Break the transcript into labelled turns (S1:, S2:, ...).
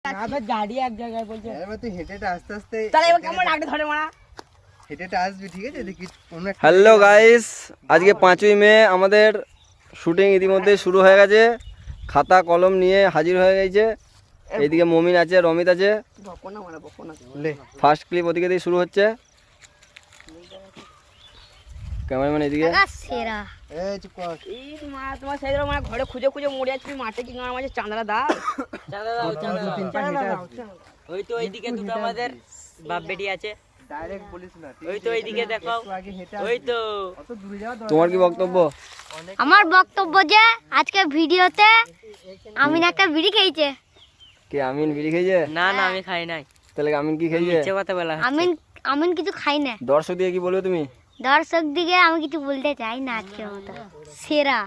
S1: না তো গাড়ি এক জায়গায় বলছে
S2: এবার তুই হেঁটে আস্তে আস্তে
S1: তাহলে এবার কেমন লাগবে ধরে মারা
S2: হেঁটে আসবি, ঠিক আছে? দেখি
S3: হ্যালো গাইস, আজকে 5ই মে আমাদের শুটিং ইতিমধ্যে শুরু হয়ে গেছে। খাতা কলম নিয়ে হাজির হয়ে গেছে। এইদিকে মমিন আছে, রমিত আছে। ফার্স্ট ক্লিপ ওদিকে দিয়ে শুরু হচ্ছে। ক্যামেরাম্যান এদিকে।
S4: সেরা
S2: এই চুপ কর।
S1: এই মা তোমার সেই ধরো মানে ঘরে খুঁজে খুঁজে মরে যাচ্ছি মাঠে কি গাঁ মাঝে চাঁদা দাও
S5: ওই তো ওইদিকে দুটো আমাদের বাপ বেটি আছে।
S2: ডাইরেক্ট বলিস না,
S5: ওই তো ওইদিকে দেখো,
S2: আগে হেঁটে
S5: ওই তো
S2: অত দূরে যাওয়া
S3: তোমার কি বক্তব্য?
S4: আমার বক্তব্য যে আজকে ভিডিওতে আমিন একটা বিড়ি খেয়েছে।
S3: কে আমিন বিড়ি খেয়েছে?
S5: না না আমি খাই নাই।
S3: তাহলে আমিন কি খেয়েছে?
S5: মিথ্যে কথা বলা হচ্ছে।
S4: আমিন কিছু খাই না।
S3: দর্শক দিয়ে কি বলবে তুমি?
S4: দর্শক দিকে আমি কিছু বলতে চাই না আজকের মতো। সেরা।